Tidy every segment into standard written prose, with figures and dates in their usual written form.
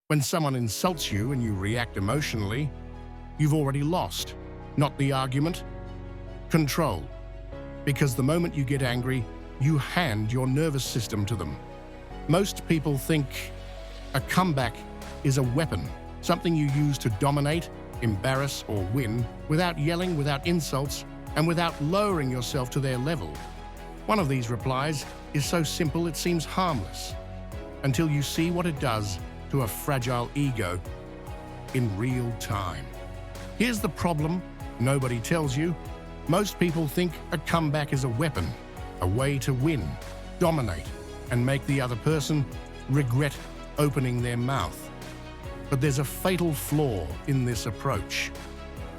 When someone insults you and you react emotionally, you've already lost. Not the argument, control. Because the moment you get angry, you hand your nervous system to them. Most people think a comeback is a weapon, something you use to dominate, embarrass, or win without yelling, without insults, and without lowering yourself to their level. One of these replies is so simple it seems harmless, until you see what it does to a fragile ego in real time. Here's the problem nobody tells you. Most people think a comeback is a weapon, a way to win, dominate, and make the other person regret opening their mouth. But there's a fatal flaw in this approach.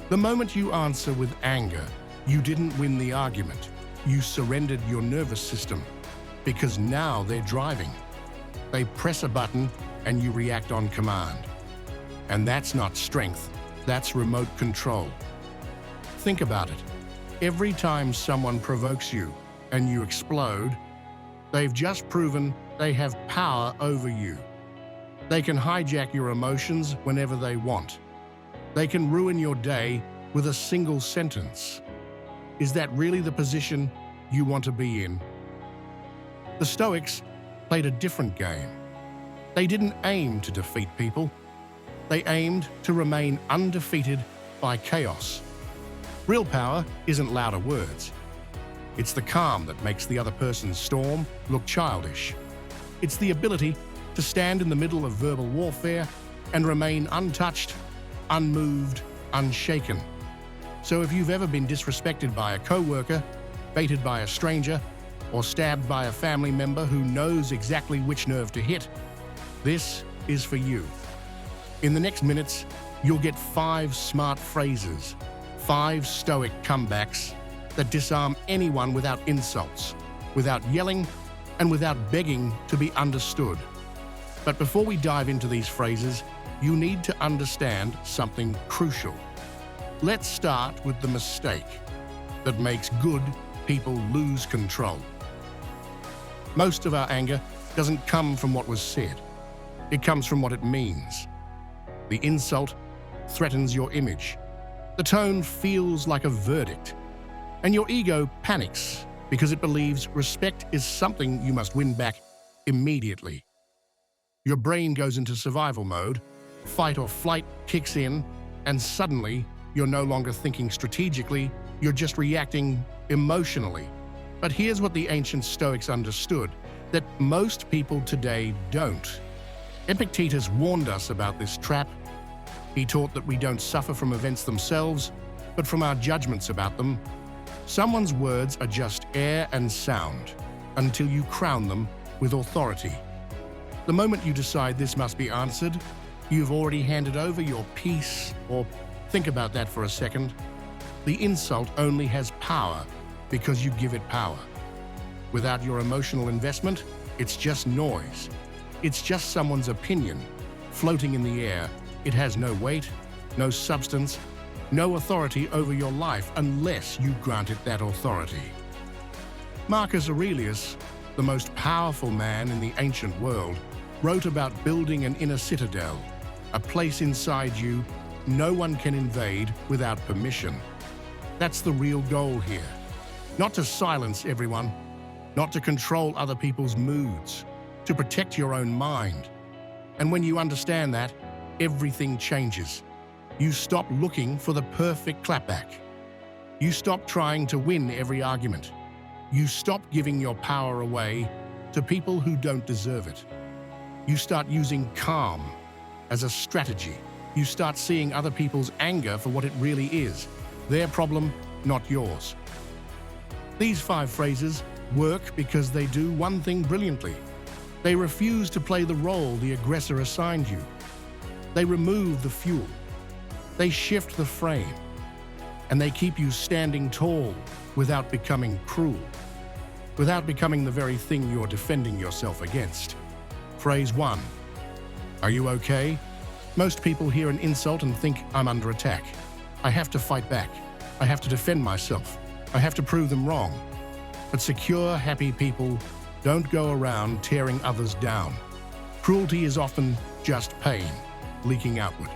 The moment you answer with anger, you didn't win the argument. You surrendered your nervous system, because now they're driving. They press a button and you react on command. And that's not strength, that's remote control. Think about it. Every time someone provokes you and you explode, they've just proven they have power over you. They can hijack your emotions whenever they want. They can ruin your day with a single sentence. Is that really the position you want to be in? The Stoics played a different game. They didn't aim to defeat people. They aimed to remain undefeated by chaos. Real power isn't louder words. It's the calm that makes the other person's storm look childish. It's the ability to stand in the middle of verbal warfare and remain untouched, unmoved, unshaken. So if you've ever been disrespected by a coworker, baited by a stranger, or stabbed by a family member who knows exactly which nerve to hit, this is for you. In the next minutes, you'll get 5 smart phrases, 5 stoic comebacks that disarm anyone without insults, without yelling, and without begging to be understood. But before we dive into these phrases, you need to understand something crucial. Let's start with the mistake that makes good people lose control. Most of our anger doesn't come from what was said. It comes from what it means. The insult threatens your image. The tone feels like a verdict. And your ego panics because it believes respect is something you must win back immediately. Your brain goes into survival mode, fight or flight kicks in, and suddenly you're no longer thinking strategically, you're just reacting emotionally. But here's what the ancient Stoics understood, that most people today don't. Epictetus warned us about this trap. He taught that we don't suffer from events themselves, but from our judgments about them. Someone's words are just air and sound until you crown them with authority. The moment you decide this must be answered, you've already handed over your peace, or think about that for a second. The insult only has power because you give it power. Without your emotional investment, it's just noise. It's just someone's opinion, floating in the air. It has no weight, no substance, no authority over your life unless you grant it that authority. Marcus Aurelius, the most powerful man in the ancient world, wrote about building an inner citadel, a place inside you no one can invade without permission. That's the real goal here. Not to silence everyone, not to control other people's moods, to protect your own mind. And when you understand that, everything changes. You stop looking for the perfect clapback. You stop trying to win every argument. You stop giving your power away to people who don't deserve it. You start using calm as a strategy. You start seeing other people's anger for what it really is, their problem, not yours. These 5 phrases work because they do one thing brilliantly. They refuse to play the role the aggressor assigned you. They remove the fuel. They shift the frame. And they keep you standing tall without becoming cruel, without becoming the very thing you're defending yourself against. Phrase 1. Are you okay? Most people hear an insult and think, I'm under attack. I have to fight back. I have to defend myself. I have to prove them wrong. But secure, happy people don't go around tearing others down. Cruelty is often just pain, leaking outward.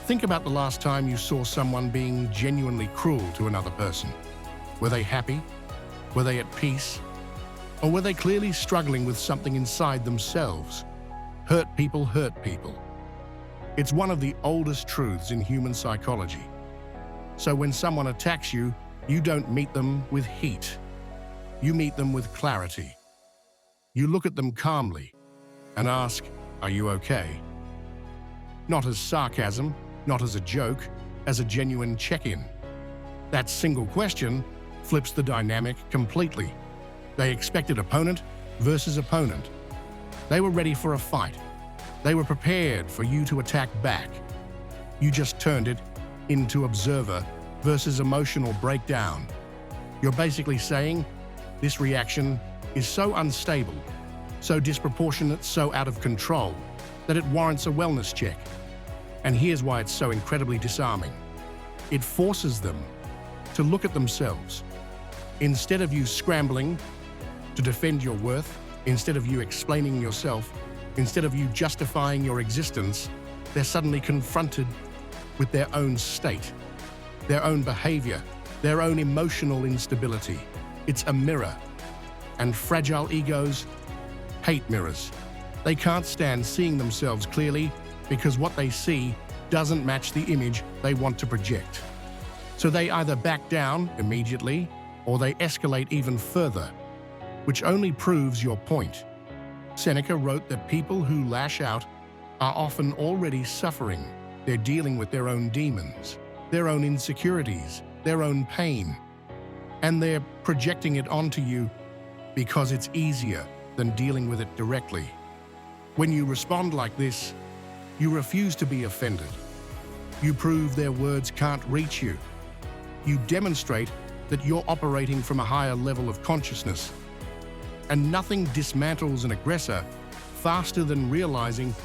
Think about the last time you saw someone being genuinely cruel to another person. Were they happy? Were they at peace? Or were they clearly struggling with something inside themselves? Hurt people hurt people. It's one of the oldest truths in human psychology. So when someone attacks you, you don't meet them with heat. You meet them with clarity. You look at them calmly and ask, "Are you okay?" Not as sarcasm, not as a joke, as a genuine check-in. That single question flips the dynamic completely. They expected opponent versus opponent. They were ready for a fight. They were prepared for you to attack back. You just turned it into observer versus emotional breakdown. You're basically saying, this reaction is so unstable, so disproportionate, so out of control, that it warrants a wellness check. And here's why it's so incredibly disarming. It forces them to look at themselves. Instead of you scrambling to defend your worth, instead of you explaining yourself, instead of you justifying your existence, they're suddenly confronted with their own state, their own behavior, their own emotional instability. It's a mirror. And fragile egos hate mirrors. They can't stand seeing themselves clearly because what they see doesn't match the image they want to project. So they either back down immediately or they escalate even further, which only proves your point. Seneca wrote that people who lash out are often already suffering. They're dealing with their own demons, their own insecurities, their own pain, and they're projecting it onto you because it's easier than dealing with it directly. When you respond like this, you refuse to be offended. You prove their words can't reach you. You demonstrate that you're operating from a higher level of consciousness. And nothing dismantles an aggressor faster than realizing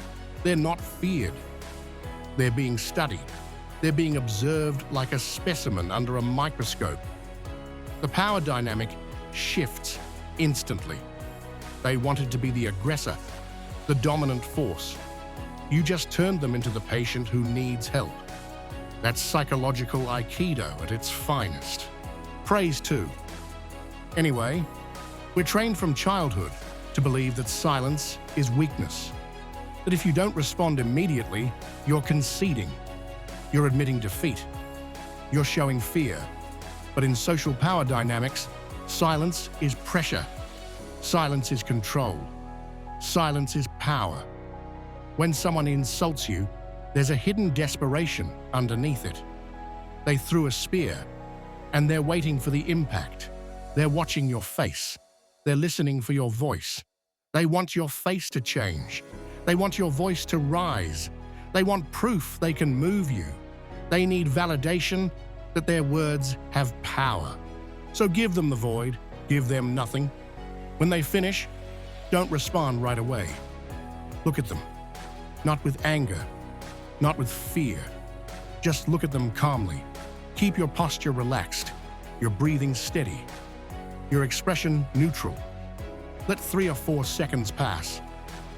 they're not feared. They're being studied. They're being observed like a specimen under a microscope. The power dynamic shifts instantly. They wanted to be the aggressor, the dominant force. You just turned them into the patient who needs help. That's psychological Aikido at its finest. Praise too. Anyway, we're trained from childhood to believe that silence is weakness. That if you don't respond immediately, you're conceding. You're admitting defeat. You're showing fear. But in social power dynamics, silence is pressure. Silence is control. Silence is power. When someone insults you, there's a hidden desperation underneath it. They threw a spear, and they're waiting for the impact. They're watching your face. They're listening for your voice. They want your face to change. They want your voice to rise. They want proof they can move you. They need validation that their words have power. So give them the void, give them nothing. When they finish, don't respond right away. Look at them, not with anger, not with fear. Just look at them calmly. Keep your posture relaxed, your breathing steady, your expression neutral. Let 3 or 4 seconds pass.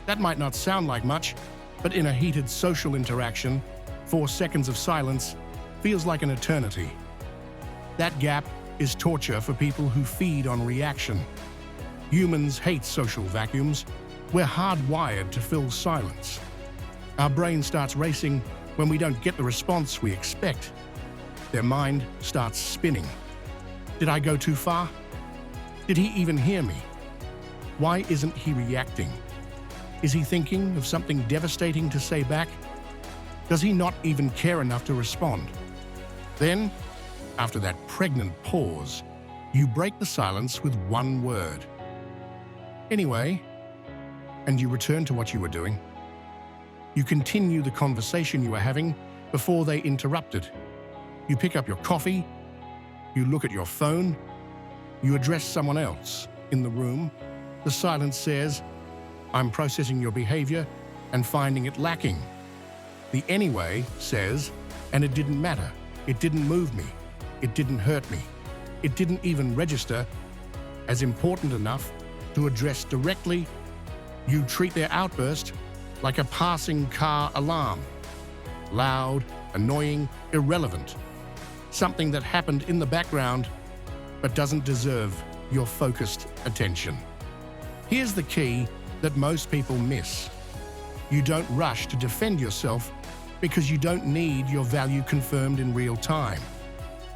That might not sound like much, but in a heated social interaction, 4 seconds of silence feels like an eternity. That gap is torture for people who feed on reaction. Humans hate social vacuums. We're hardwired to fill silence. Our brain starts racing when we don't get the response we expect. Their mind starts spinning. Did I go too far? Did he even hear me? Why isn't he reacting? Is he thinking of something devastating to say back? Does he not even care enough to respond? Then, after that pregnant pause, you break the silence with one word. Anyway, and you return to what you were doing. You continue the conversation you were having before they interrupted. You pick up your coffee, you look at your phone, you address someone else in the room. The silence says, I'm processing your behavior and finding it lacking. The anyway says, and it didn't matter. It didn't move me. It didn't hurt me. It didn't even register as important enough to address directly. You treat their outburst like a passing car alarm. Loud, annoying, irrelevant. Something that happened in the background but doesn't deserve your focused attention. Here's the key that most people miss. You don't rush to defend yourself because you don't need your value confirmed in real time.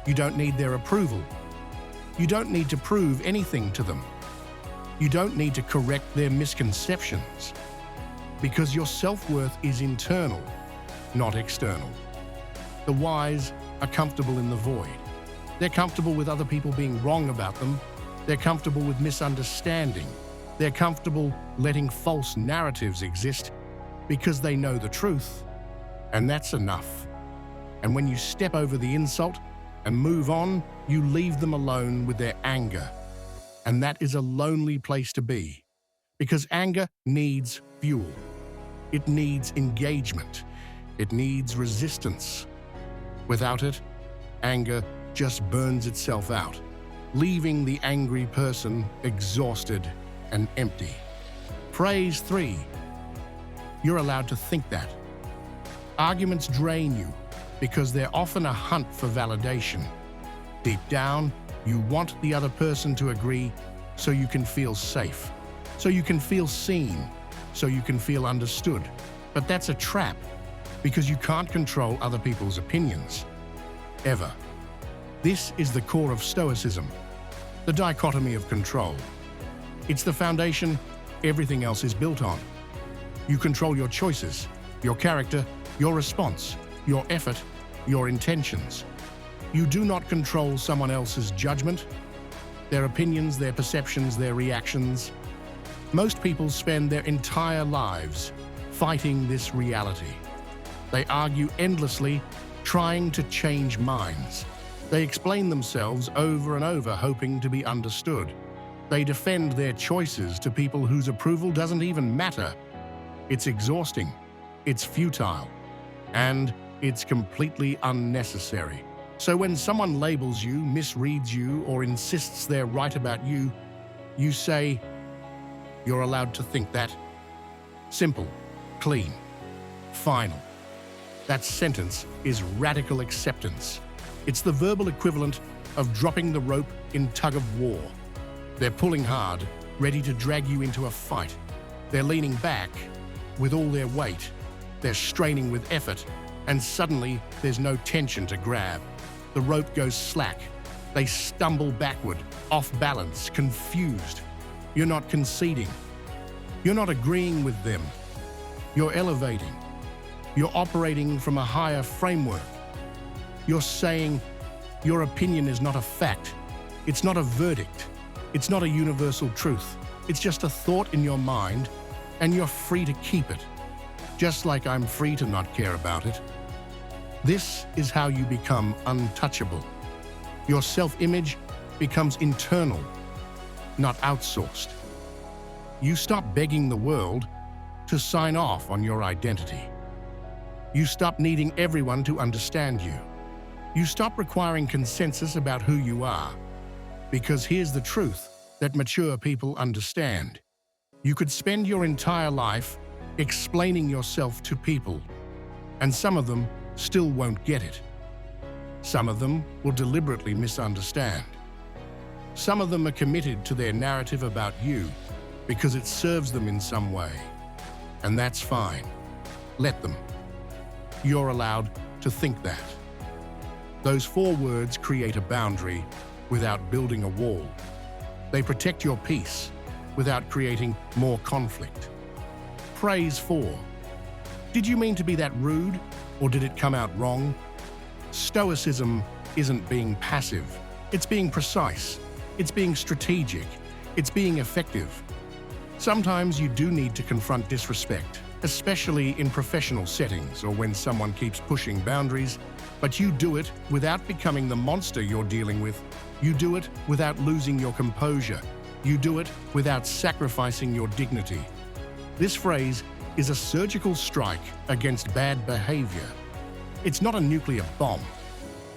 You don't need their approval. You don't need to prove anything to them. You don't need to correct their misconceptions, because your self-worth is internal, not external. The wise are comfortable in the void. They're comfortable with other people being wrong about them. They're comfortable with misunderstanding. They're comfortable letting false narratives exist because they know the truth, and that's enough. And when you step over the insult and move on, you leave them alone with their anger. And that is a lonely place to be, because anger needs fuel. It needs engagement. It needs resistance. Without it, anger just burns itself out, leaving the angry person exhausted and empty. Phrase 3. You're allowed to think that. Arguments drain you because they're often a hunt for validation. Deep down, you want the other person to agree so you can feel safe, so you can feel seen, so you can feel understood. But that's a trap, because you can't control other people's opinions. Ever. This is the core of Stoicism, the dichotomy of control. It's the foundation everything else is built on. You control your choices, your character, your response, your effort, your intentions. You do not control someone else's judgment, their opinions, their perceptions, their reactions. Most people spend their entire lives fighting this reality. They argue endlessly, trying to change minds. They explain themselves over and over, hoping to be understood. They defend their choices to people whose approval doesn't even matter. It's exhausting, it's futile, and it's completely unnecessary. So when someone labels you, misreads you, or insists they're right about you, you say, "You're allowed to think that." Simple, clean, final. That sentence is radical acceptance. It's the verbal equivalent of dropping the rope in tug of war. They're pulling hard, ready to drag you into a fight. They're leaning back with all their weight. They're straining with effort, and suddenly there's no tension to grab. The rope goes slack. They stumble backward, off balance, confused. You're not conceding. You're not agreeing with them. You're elevating. You're operating from a higher framework. You're saying, your opinion is not a fact. It's not a verdict. It's not a universal truth. It's just a thought in your mind, and you're free to keep it. Just like I'm free to not care about it. This is how you become untouchable. Your self-image becomes internal, not outsourced. You stop begging the world to sign off on your identity. You stop needing everyone to understand you. You stop requiring consensus about who you are. Because here's the truth that mature people understand. You could spend your entire life explaining yourself to people, and some of them still won't get it. Some of them will deliberately misunderstand. Some of them are committed to their narrative about you because it serves them in some way. And that's fine. Let them. You're allowed to think that. Those 4 words create a boundary without building a wall. They protect your peace without creating more conflict. Phrase 4. Did you mean to be that rude, or did it come out wrong? Stoicism isn't being passive. It's being precise. It's being strategic. It's being effective. Sometimes you do need to confront disrespect, especially in professional settings or when someone keeps pushing boundaries, but you do it without becoming the monster you're dealing with. You do it without losing your composure. You do it without sacrificing your dignity. This phrase is a surgical strike against bad behavior. It's not a nuclear bomb.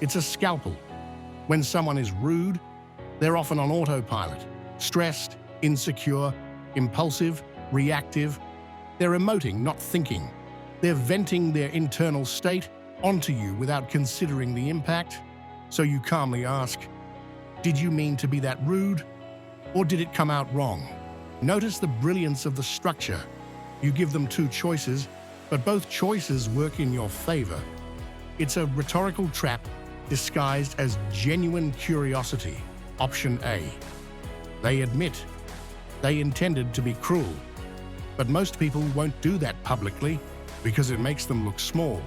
It's a scalpel. When someone is rude, they're often on autopilot, stressed, insecure, impulsive, reactive. They're emoting, not thinking. They're venting their internal state onto you without considering the impact. So you calmly ask, did you mean to be that rude? Or did it come out wrong? Notice the brilliance of the structure. You give them two choices, but both choices work in your favor. It's a rhetorical trap disguised as genuine curiosity. Option A. They admit they intended to be cruel, but most people won't do that publicly because it makes them look small.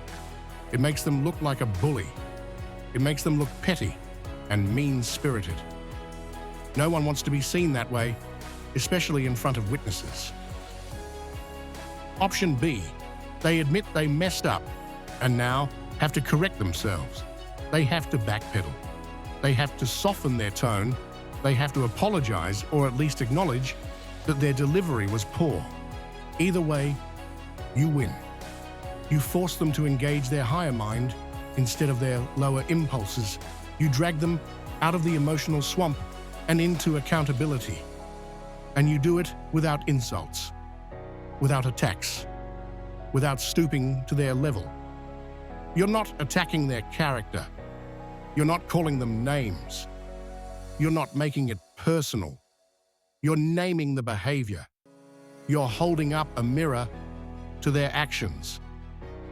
It makes them look like a bully. It makes them look petty and mean-spirited. No one wants to be seen that way, especially in front of witnesses. Option B. They admit they messed up and now have to correct themselves. They have to backpedal. They have to soften their tone. They have to apologize or at least acknowledge that their delivery was poor. Either way, you win. You force them to engage their higher mind instead of their lower impulses. You drag them out of the emotional swamp and into accountability. And you do it without insults, without attacks, without stooping to their level. You're not attacking their character. You're not calling them names. You're not making it personal. You're naming the behavior. You're holding up a mirror to their actions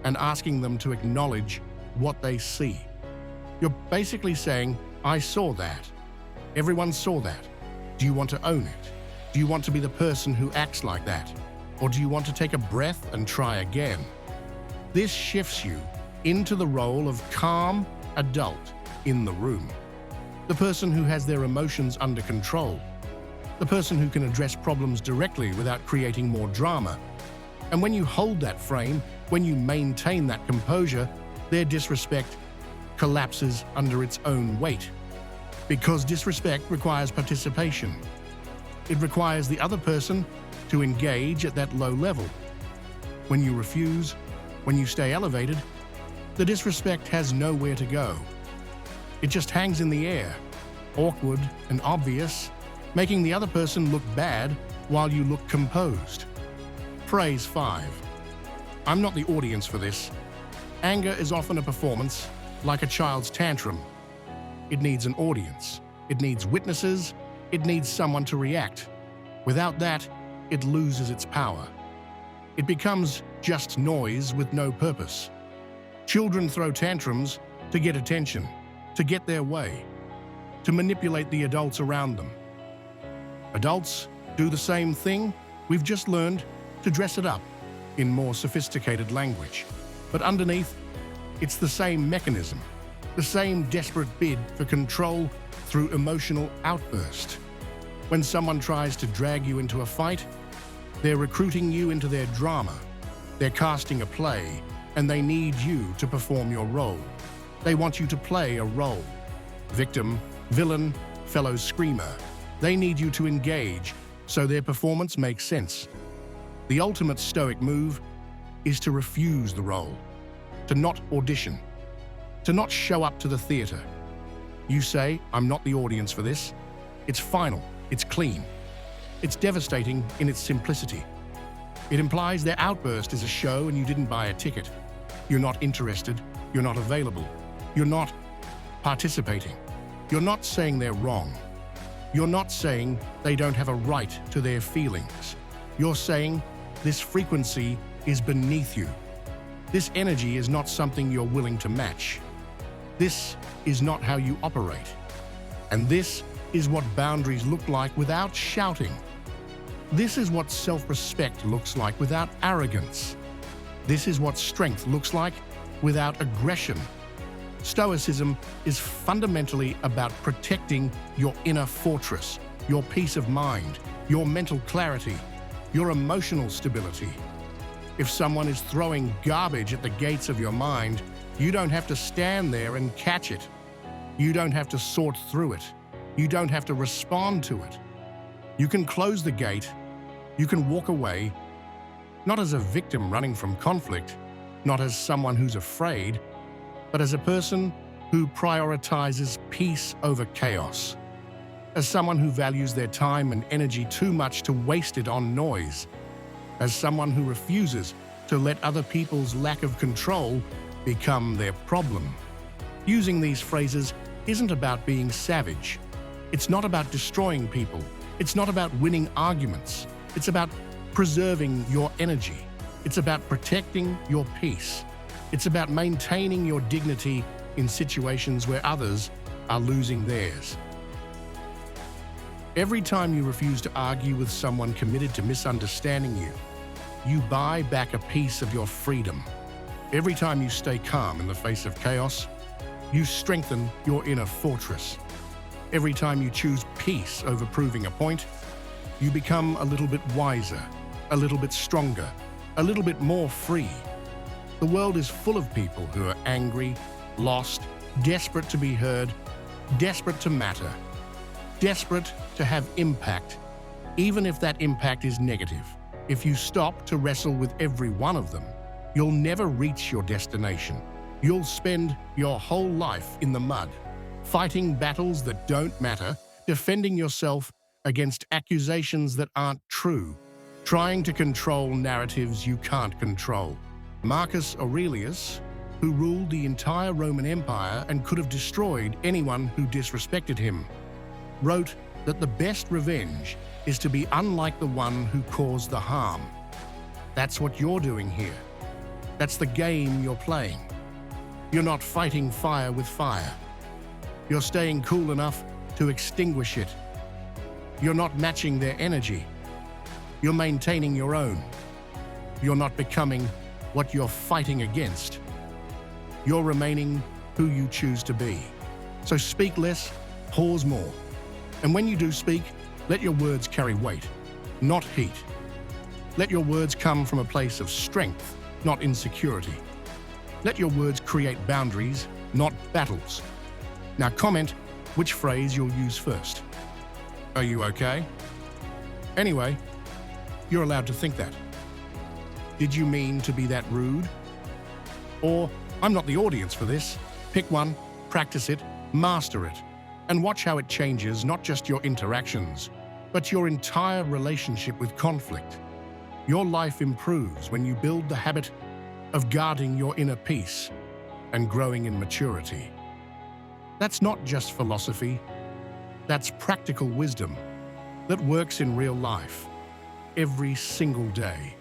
and asking them to acknowledge what they see. You're basically saying, I saw that. Everyone saw that. Do you want to own it? Do you want to be the person who acts like that? Or do you want to take a breath and try again? This shifts you into the role of calm adult in the room. The person who has their emotions under control. The person who can address problems directly without creating more drama. And when you hold that frame, when you maintain that composure, their disrespect collapses under its own weight. Because disrespect requires participation. It requires the other person to engage at that low level. When you refuse, when you stay elevated, the disrespect has nowhere to go. It just hangs in the air, awkward and obvious, making the other person look bad while you look composed. Phrase 5. I'm not the audience for this. Anger is often a performance, like a child's tantrum. It needs an audience. It needs witnesses. It needs someone to react. Without that, it loses its power. It becomes just noise with no purpose. Children throw tantrums to get attention, to get their way, to manipulate the adults around them. Adults do the same thing. We've just learned to dress it up in more sophisticated language. But underneath, it's the same mechanism, the same desperate bid for control through emotional outburst. When someone tries to drag you into a fight, they're recruiting you into their drama. They're casting a play, and they need you to perform your role. They want you to play a role. Victim, villain, fellow screamer. They need you to engage so their performance makes sense. The ultimate Stoic move is to refuse the role, to not audition, to not show up to the theater. You say, I'm not the audience for this. It's final, it's clean. It's devastating in its simplicity. It implies their outburst is a show and you didn't buy a ticket. You're not interested, you're not available, you're not participating. You're not saying they're wrong. You're not saying they don't have a right to their feelings. You're saying this frequency is beneath you. This energy is not something you're willing to match. This is not how you operate. And this is what boundaries look like without shouting. This is what self-respect looks like without arrogance. This is what strength looks like without aggression. Stoicism is fundamentally about protecting your inner fortress, your peace of mind, your mental clarity, your emotional stability. If someone is throwing garbage at the gates of your mind, you don't have to stand there and catch it. You don't have to sort through it. You don't have to respond to it. You can close the gate. You can walk away, not as a victim running from conflict, not as someone who's afraid, but as a person who prioritizes peace over chaos, as someone who values their time and energy too much to waste it on noise, as someone who refuses to let other people's lack of control become their problem. Using these phrases isn't about being savage. It's not about destroying people. It's not about winning arguments. It's about preserving your energy. It's about protecting your peace. It's about maintaining your dignity in situations where others are losing theirs. Every time you refuse to argue with someone committed to misunderstanding you, you buy back a piece of your freedom. Every time you stay calm in the face of chaos, you strengthen your inner fortress. Every time you choose peace over proving a point, you become a little bit wiser, a little bit stronger, a little bit more free. The world is full of people who are angry, lost, desperate to be heard, desperate to matter, desperate to have impact, even if that impact is negative. If you stop to wrestle with every one of them, you'll never reach your destination. You'll spend your whole life in the mud, fighting battles that don't matter, defending yourself against accusations that aren't true, trying to control narratives you can't control. Marcus Aurelius, who ruled the entire Roman Empire and could have destroyed anyone who disrespected him, wrote that the best revenge is to be unlike the one who caused the harm. That's what you're doing here. That's the game you're playing. You're not fighting fire with fire. You're staying cool enough to extinguish it. You're not matching their energy. You're maintaining your own. You're not becoming what you're fighting against. You're remaining who you choose to be. So speak less, pause more. And when you do speak, let your words carry weight, not heat. Let your words come from a place of strength, not insecurity. Let your words create boundaries, not battles. Now comment which phrase you'll use first. Are you okay? Anyway, you're allowed to think that. Did you mean to be that rude? Or, I'm not the audience for this. Pick one, practice it, master it, and watch how it changes not just your interactions, but your entire relationship with conflict. Your life improves when you build the habit of guarding your inner peace and growing in maturity. That's not just philosophy, that's practical wisdom that works in real life every single day.